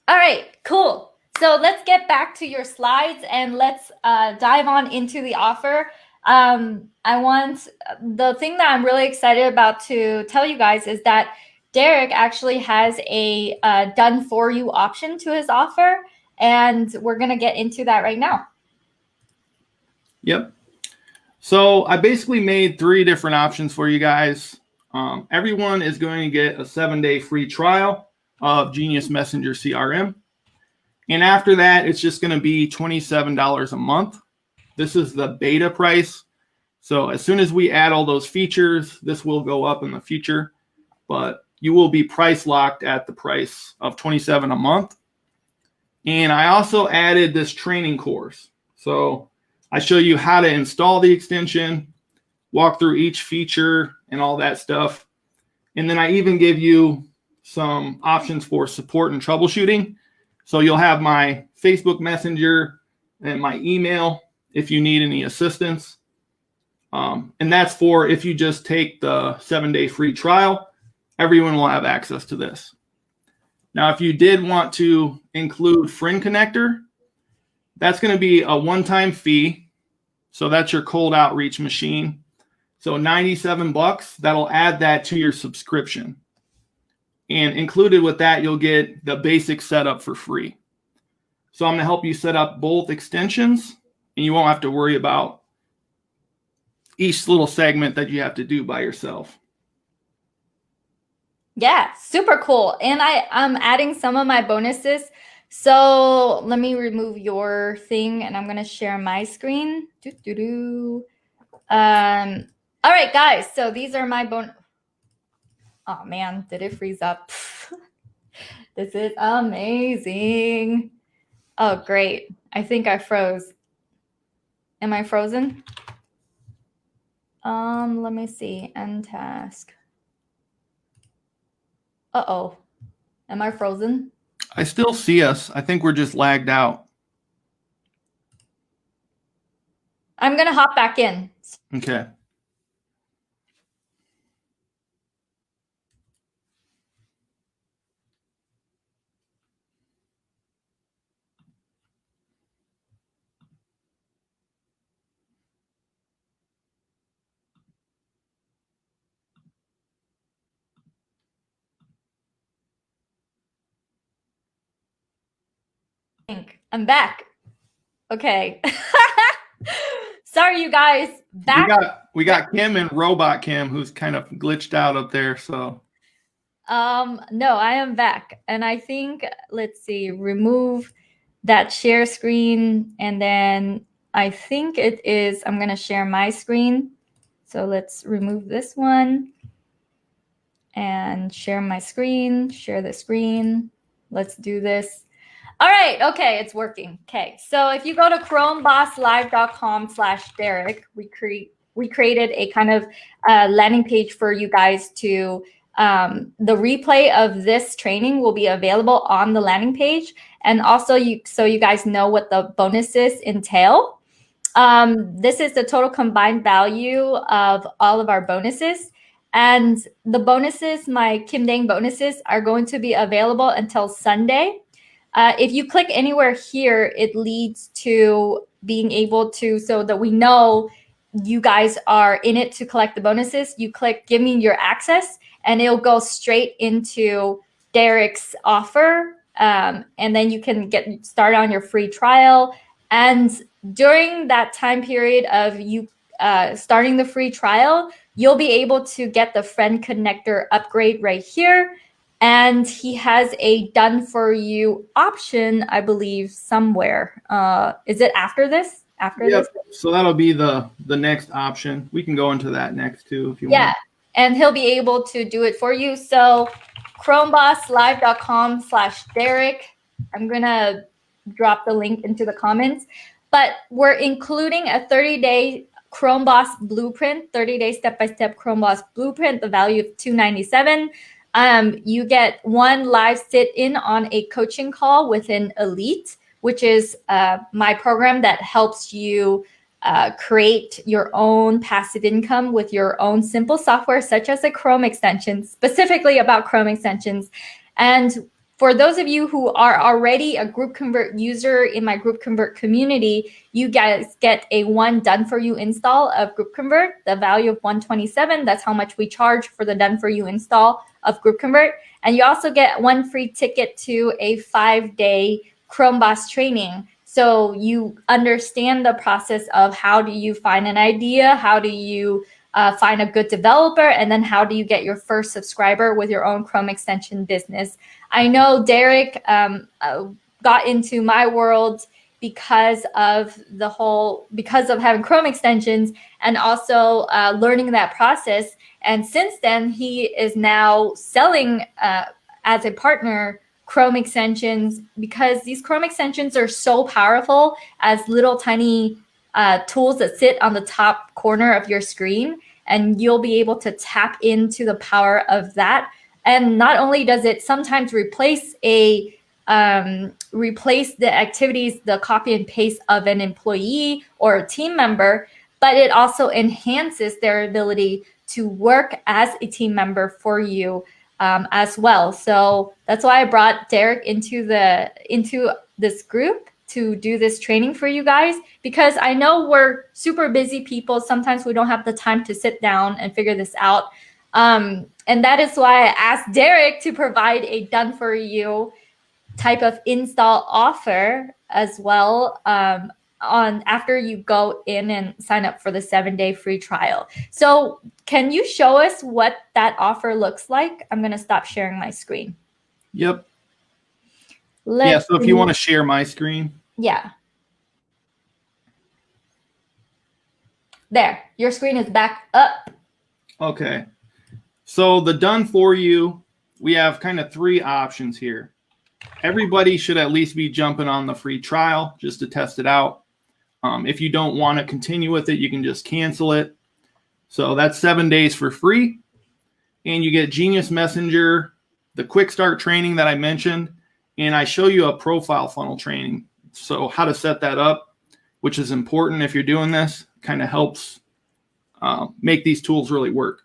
All right, cool. So let's get back to your slides and let's dive on into the offer. The thing that I'm really excited about to tell you guys is that Derek actually has a done for you option to his offer, and we're going to get into that right now.
Yep. So I basically made 3 different options for you guys. Everyone is going to get a 7-day free trial of Genius Messenger CRM. And after that, it's just going to be $27 a month. This is the beta price. So as soon as we add all those features, this will go up in the future, but you will be price locked at the price of $27 a month. And I also added this training course. So I show you how to install the extension, walk through each feature and all that stuff. And then I even give you some options for support and troubleshooting. So you'll have my Facebook Messenger and my email if you need any assistance. And that's for if you just take the 7-day free trial, everyone will have access to this. Now, if you did want to include Friend Connector, that's going to be a one-time fee. So that's your cold outreach machine. So $97, that'll add that to your subscription. And included with that, you'll get the basic setup for free. So I'm going to help you set up both extensions, and you won't have to worry about each little segment that you have to do by yourself.
Yeah, super cool. And I'm adding some of my bonuses. So let me remove your thing, and I'm going to share my screen. All right, guys. So these are my bonus. Oh, man, did it freeze up? This is amazing. Oh, great. I think I froze. Am I frozen? Let me see. End task. Uh-oh. Am I frozen?
I still see us. I think we're just lagged out.
I'm going to hop back in.
Okay.
I'm back. Okay. Sorry, you guys. Back.
We got Kim and Robot Kim, who's kind of glitched out up there. So.
No, I am back, and I think let's see, remove that share screen, and then I think it is. I'm gonna share my screen. So let's remove this one and share my screen. Share the screen. Let's do this. All right, okay, it's working. Okay, so if you go to chromebosslive.com/Derek, we created a kind of landing page for you guys to the replay of this training will be available on the landing page, and also so you guys know what the bonuses entail. This is the total combined value of all of our bonuses. And the bonuses, my Kim Dang bonuses, are going to be available until Sunday. If you click anywhere here, it leads to being able to, so that we know you guys are in it to collect the bonuses, you click give me your access, and it'll go straight into Derek's offer. And then you can get started on your free trial. And during that time period of you starting the free trial, you'll be able to get the friend connector upgrade right here. And he has a done for you option, I believe, somewhere. Is it after this? After this?
So that'll be the next option. We can go into that next too if you want.
Yeah, and he'll be able to do it for you. So chromebosslive.com/Derek. I'm gonna drop the link into the comments. But we're including a 30-day Chrome Boss blueprint, 30-day step-by-step Chrome Boss blueprint, the value of $297. You get one live sit-in on a coaching call with an elite, which is my program that helps you create your own passive income with your own simple software, such as a Chrome extension, specifically about Chrome extensions. And for those of you who are already a Group Convert user in my Group Convert community, you guys get a one done for you install of Group Convert, the value of $127. That's how much we charge for the done for you install of Group Convert. And you also get one free ticket to a 5-day Chrome Boss training. So you understand the process of how do you find an idea, how do you find a good developer, and then how do you get your first subscriber with your own Chrome extension business. I know Derek got into my world because of having Chrome extensions and also learning that process. And since then, he is now selling as a partner Chrome extensions, because these Chrome extensions are so powerful as little tiny tools that sit on the top corner of your screen, and you'll be able to tap into the power of that. And not only does it sometimes replace the activities, the copy and paste of an employee or a team member, but it also enhances their ability to work as a team member for you as well. So that's why I brought Derek into this group to do this training for you guys, because I know we're super busy people. Sometimes we don't have the time to sit down and figure this out. And that is why I asked Derek to provide a done for you type of install offer as well on after you go in and sign up for the 7-day free trial. So can you show us what that offer looks like? I'm going to stop sharing my screen.
Yep. So if you want to share my screen.
Yeah. There, your screen is back up.
Okay. So the done for you, we have kind of 3 options here. Everybody should at least be jumping on the free trial just to test it out. If you don't want to continue with it, you can just cancel it. So that's 7 days for free. And you get Genius Messenger, the quick start training that I mentioned, and I show you a profile funnel training. So how to set that up, which is important if you're doing this, kind of helps make these tools really work.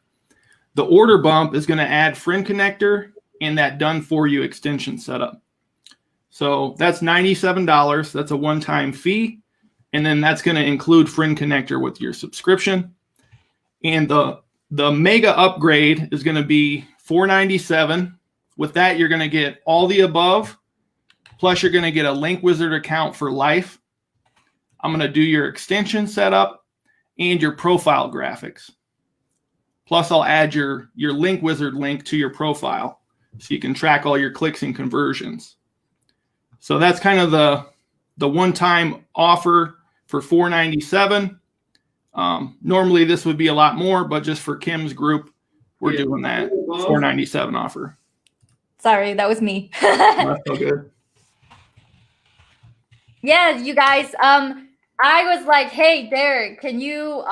The order bump is going to add friend connector and that done for you extension setup. So that's $97. That's a one-time fee. And then that's going to include friend connector with your subscription. And the mega upgrade is going to be $497. With that, you're going to get all the above. Plus, you're going to get a Link Wizard account for life. I'm going to do your extension setup and your profile graphics. Plus, I'll add your Link Wizard link to your profile so you can track all your clicks and conversions. So that's kind of the one-time offer for $497. Normally, this would be a lot more, but just for Kim's group, we're doing that $497 offer.
Sorry, that was me.
That's so good.
Yeah, you guys, I was like, hey, Derek, can you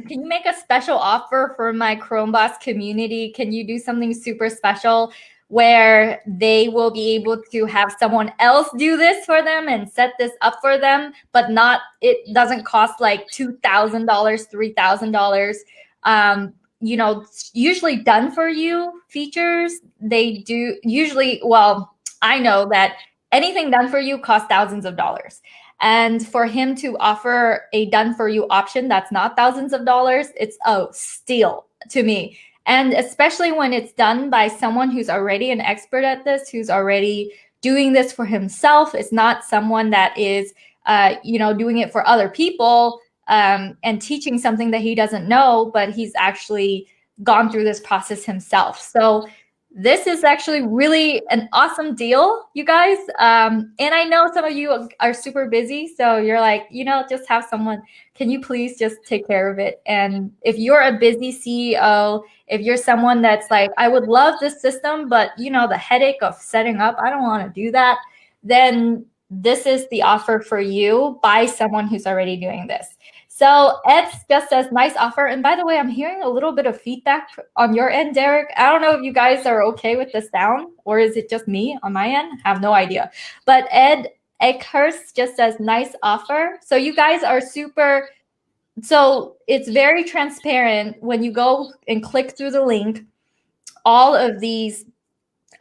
make a special offer for my Chrome Boss community? Can you do something super special where they will be able to have someone else do this for them and set this up for them, but not, it doesn't cost like $2,000, $3,000. You know, usually done for you features, they do usually, well, I know that anything done for you costs thousands of dollars. And for him to offer a done for you option that's not thousands of dollars, it's a steal to me. And especially when it's done by someone who's already an expert at this, who's already doing this for himself. It's not someone that is, doing it for other people and teaching something that he doesn't know, but he's actually gone through this process himself. So this is actually really an awesome deal, you guys. And I know some of you are super busy. So you're like, just have someone, can you please just take care of it? And if you're a busy CEO, if you're someone that's like, I would love this system, but the headache of setting up, I don't want to do that, then this is the offer for you by someone who's already doing this. So Ed just says, nice offer. And by the way, I'm hearing a little bit of feedback on your end, Derek. I don't know if you guys are okay with the sound, or is it just me on my end? I have no idea. But Ed Eckhurst just says, nice offer. So you guys are super, so it's very transparent when you go and click through the link. All of these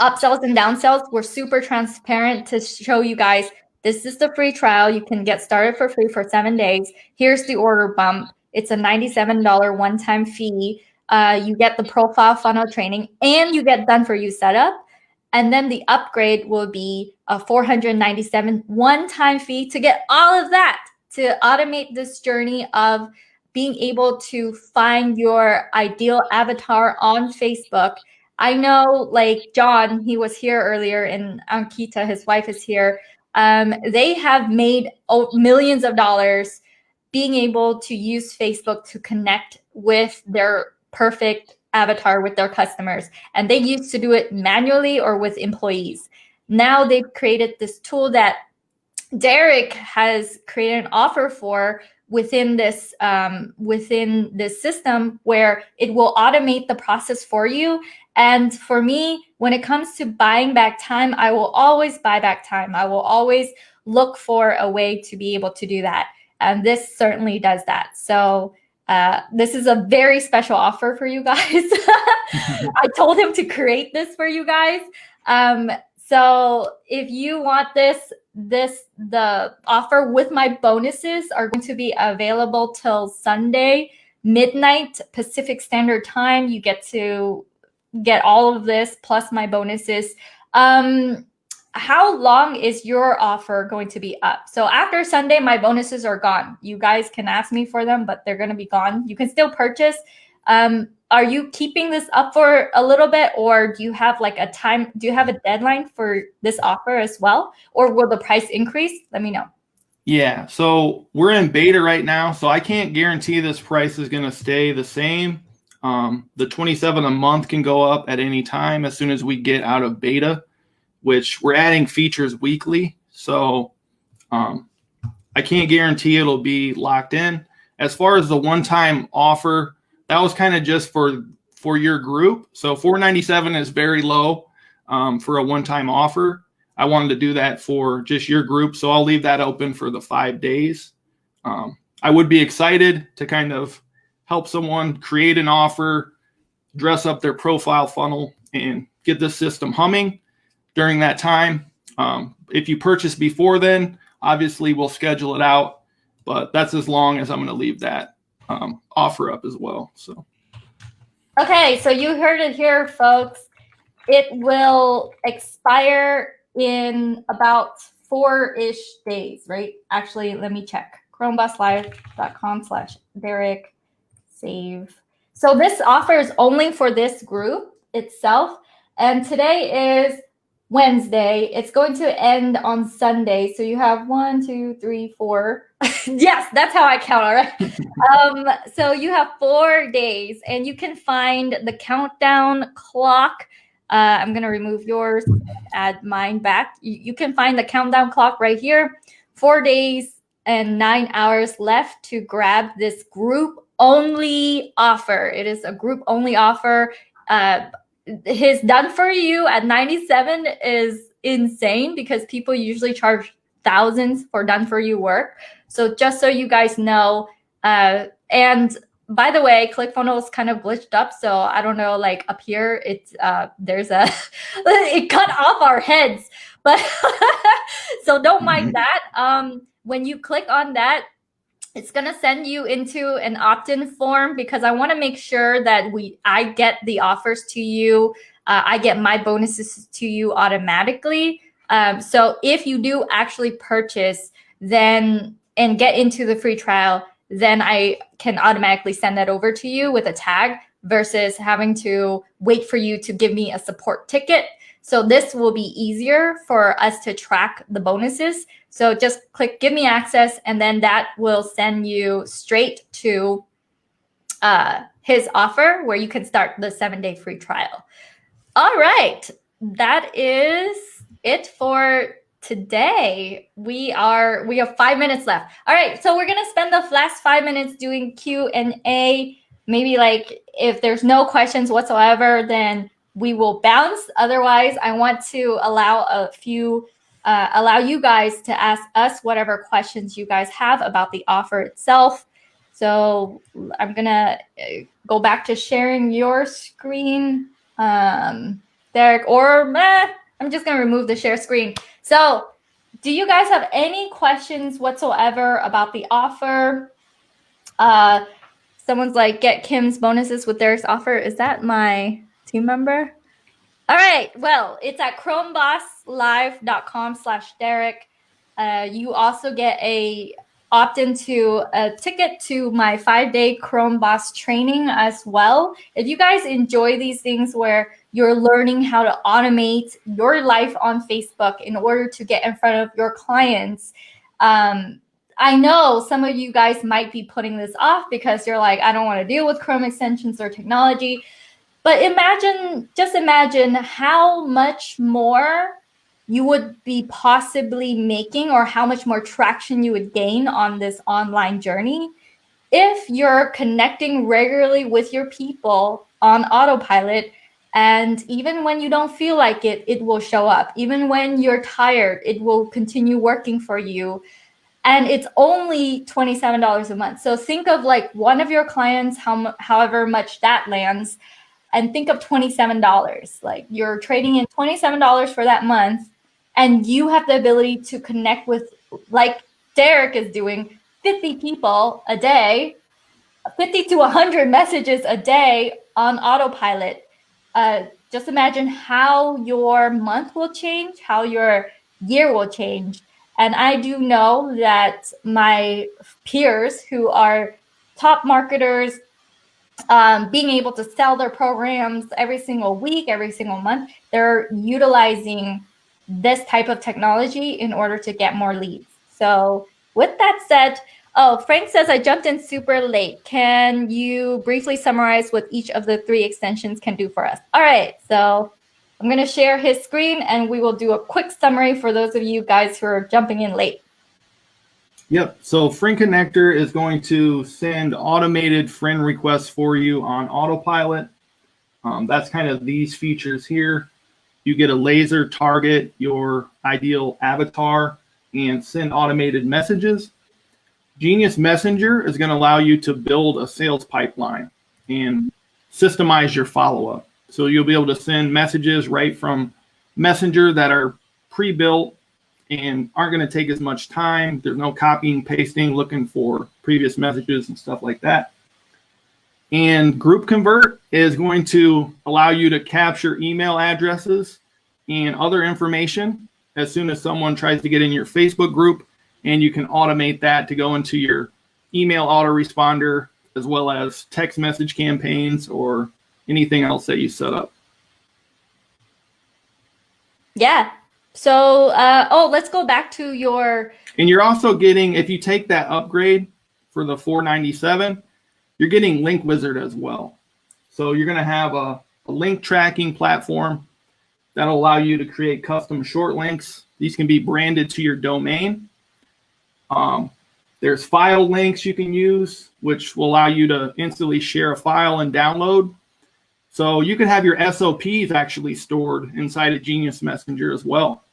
upsells and downsells were super transparent to show you guys, this is the free trial. You can get started for free for 7 days. Here's the order bump. It's a $97 one-time fee. You get the profile funnel training and you get done for you setup. And then the upgrade will be a $497 one-time fee to get all of that, to automate this journey of being able to find your ideal avatar on Facebook. I know, like John, he was here earlier, and Ankita, his wife, is here. They have made millions of dollars being able to use Facebook to connect with their perfect avatar with their customers. And they used to do it manually or with employees. Now they've created this tool that Derek has created an offer for within this system where it will automate the process for you. And for me, when it comes to buying back time, I will always buy back time. I will always look for a way to be able to do that. And this certainly does that. So this is a very special offer for you guys. I told him to create this for you guys. So if you want the offer with my bonuses are going to be available till Sunday, midnight Pacific Standard Time. You get to get all of this plus my bonuses. How long is your offer going to be up? So after Sunday, my bonuses are gone. You guys can ask me for them, but they're going to be gone. You can still purchase. Are you keeping this up for a little bit, or do you have like a time? Do you have a deadline for this offer as well, or will the price increase? Let me know.
Yeah, so we're in beta right now, so I can't guarantee this price is going to stay the same. The $27 a month can go up at any time as soon as we get out of beta, which we're adding features weekly. So I can't guarantee it'll be locked in. As far as the one-time offer, that was kind of just for your group. So $497 is very low for a one-time offer. I wanted to do that for just your group, so I'll leave that open for the 5 days. I would be excited to kind of help someone create an offer, dress up their profile funnel, and get the system humming during that time. If you purchase before then, obviously we'll schedule it out, but that's as long as I'm going to leave that offer up as well. So
okay, so you heard it here, folks. It will expire in about 4-ish days, right? Actually, let me check. chromebosslive.com/Derek save. So this offer is only for this group itself, and today is Wednesday. It's going to end on Sunday. So you have 1, 2, 3, 4. Yes, that's how I count. All right. So you have 4 days, and you can find the countdown clock. I'm going to remove yours, add mine back. You can find the countdown clock right here. 4 days 9 hours left to grab this group only offer. It is a group only offer. His done for you at 97 is insane because people usually charge thousands for done for you work. So just so you guys know, and by the way, ClickFunnels kind of glitched up. So I don't know, like up here, it's there's a it cut off our heads, but so don't mind that. When you click on that, it's going to send you into an opt-in form because I want to make sure that I get the offers to you. I get my bonuses to you automatically. So if you do actually purchase then and get into the free trial, then I can automatically send that over to you with a tag versus having to wait for you to give me a support ticket. So this will be easier for us to track the bonuses. So just click give me access, and then that will send you straight to his offer where you can start the 7-day free trial. All right, that is it for today. We have 5 minutes left. All right, so we're gonna spend the last 5 minutes doing Q&A. Maybe like if there's no questions whatsoever, then we will bounce. Otherwise, I want to allow you guys to ask us whatever questions you guys have about the offer itself. So I'm gonna go back to sharing your screen, Derek, or I'm just gonna remove the share screen. So do you guys have any questions whatsoever about the offer? Someone's like, get Kim's bonuses with Derek's offer. Is that my team member? All right. Well, it's at chromebosslive.com/Derek. You also get a opt-in to a ticket to my 5-day Chrome Boss training as well. If you guys enjoy these things where you're learning how to automate your life on Facebook in order to get in front of your clients, I know some of you guys might be putting this off because you're like, I don't want to deal with Chrome extensions or technology. But just imagine how much more you would be possibly making, or how much more traction you would gain on this online journey if you're connecting regularly with your people on autopilot. And even when you don't feel like it, it will show up. Even when you're tired, it will continue working for you. And it's only $27 a month. So think of like one of your clients, however much that lands, and think of $27. Like you're trading in $27 for that month, and you have the ability to connect with, like Derek is doing, 50 people a day, 50 to 100 messages a day on autopilot. Just imagine how your month will change, how your year will change. And I do know that my peers who are top marketers, being able to sell their programs every single week, every single month, they're utilizing this type of technology in order to get more leads. So with that said, Frank says, I jumped in super late. Can you briefly summarize what each of the 3 extensions can do for us? All right, so I'm going to share his screen and we will do a quick summary for those of you guys who are jumping in late.
Yep. So Friend Connector is going to send automated friend requests for you on autopilot. That's kind of these features here. You get a laser target your ideal avatar and send automated messages. Genius Messenger is going to allow you to build a sales pipeline and systemize your follow-up. So you'll be able to send messages right from Messenger that are pre-built and aren't going to take as much time. There's no copying, pasting, looking for previous messages and stuff like that. And Group Convert is going to allow you to capture email addresses and other information as soon as someone tries to get in your Facebook group, and you can automate that to go into your email autoresponder as well as text message campaigns or anything else that you set up.
Yeah. So, let's go back to your...
And you're also getting, if you take that upgrade for the $497, you're getting Link Wizard as well. So you're going to have a link tracking platform that'll allow you to create custom short links. These can be branded to your domain. There's file links you can use, which will allow you to instantly share a file and download. So you can have your SOPs actually stored inside of Genius Messenger as well.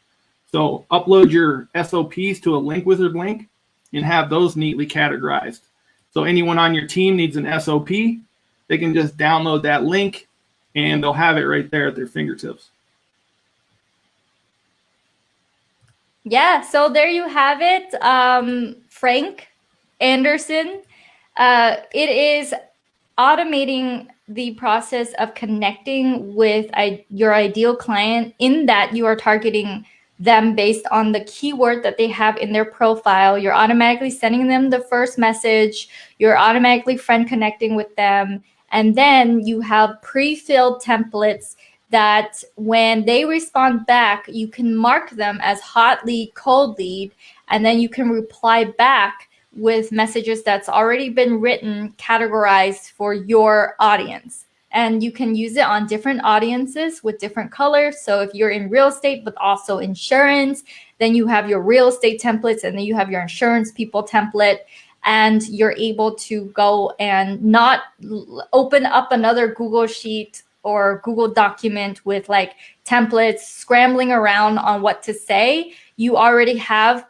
So upload your SOPs to a link wizard link and have those neatly categorized. So anyone on your team needs an SOP, they can just download that link and they'll have it right there at their fingertips.
Yeah, so there you have it, Frank Anderson. It is automating the process of connecting with your ideal client, in that you are targeting them based on the keyword that they have in their profile. You're automatically sending them the first message. You're automatically friend connecting with them. And then you have pre-filled templates that when they respond back, you can mark them as hot lead, cold lead, and then you can reply back with messages that's already been written, categorized for your audience. And you can use it on different audiences with different colors. So if you're in real estate, but also insurance, then you have your real estate templates, and then you have your insurance people template. And you're able to go and not open up another Google Sheet or Google document with like templates, scrambling around on what to say. You already have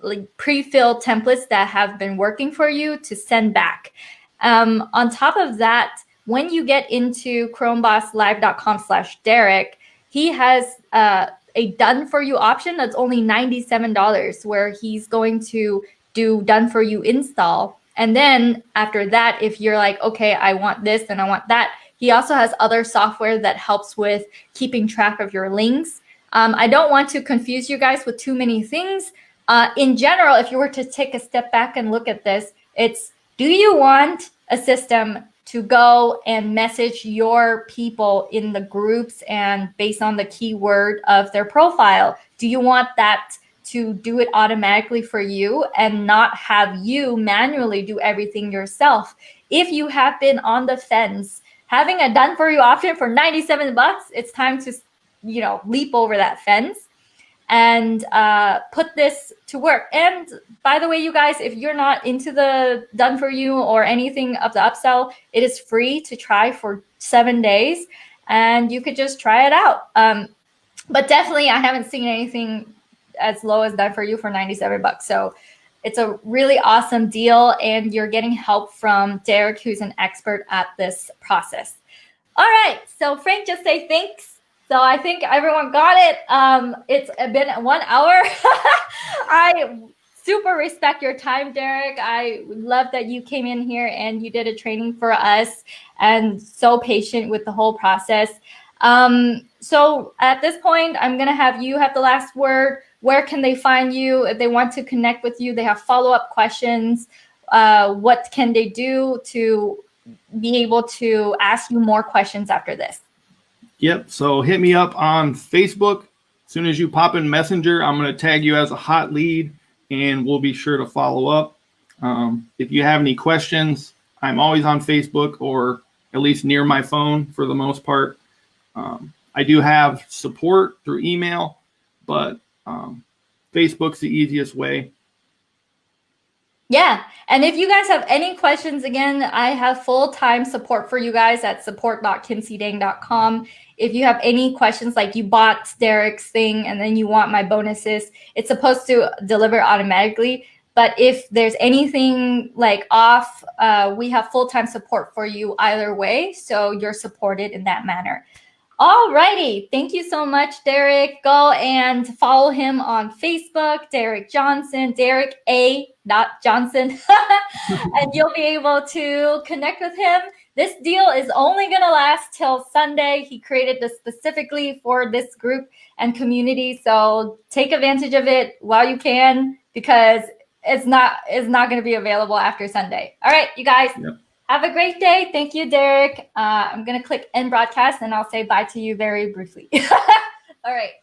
like pre-filled templates that have been working for you to send back. On top of that, when you get into ChromeBossLive.com/Derek, he has a done for you option that's only $97, where he's going to do done for you install. And then after that, if you're like, okay, I want this and I want that, he also has other software that helps with keeping track of your links. I don't want to confuse you guys with too many things. In general, if you were to take a step back and look at this, it's, do you want a system to go and message your people in the groups and based on the keyword of their profile? Do you want that to do it automatically for you and not have you manually do everything yourself? If you have been on the fence, having a done for you option for $97, it's time to, leap over that fence and put this to work. And by the way, you guys, if you're not into the done for you or anything of the upsell, it is free to try for 7 days, and you could just try it out. But definitely, I haven't seen anything as low as done for you for $97. So it's a really awesome deal, and you're getting help from Derek, who's an expert at this process. All right, so Frank, just say thanks. So I think everyone got it. It's been 1 hour. I super respect your time, Derek. I love that you came in here and you did a training for us and so patient with the whole process. So at this point, I'm going to have you have the last word. Where can they find you if they want to connect with you? They have follow-up questions. What can they do to be able to ask you more questions after this?
Yep. So hit me up on Facebook. As soon as you pop in Messenger, I'm going to tag you as a hot lead, and we'll be sure to follow up. If you have any questions, I'm always on Facebook, or at least near my phone for the most part. I do have support through email, but Facebook's the easiest way.
Yeah. And if you guys have any questions, again, I have full-time support for you guys at support.kinseydang.com. If you have any questions, like you bought Derek's thing and then you want my bonuses, it's supposed to deliver automatically. But if there's anything like off, we have full-time support for you either way. So you're supported in that manner. All righty. Thank you so much, Derek. Go and follow him on Facebook, Derek Johnson, Derek A. Johnson, and you'll be able to connect with him. This deal is only going to last till Sunday. He created this specifically for this group and community. So take advantage of it while you can, because it's not going to be available after Sunday. All right, you guys. Yep. Have a great day. Thank you, Derek. I'm going to click end broadcast and I'll say bye to you very briefly. All right.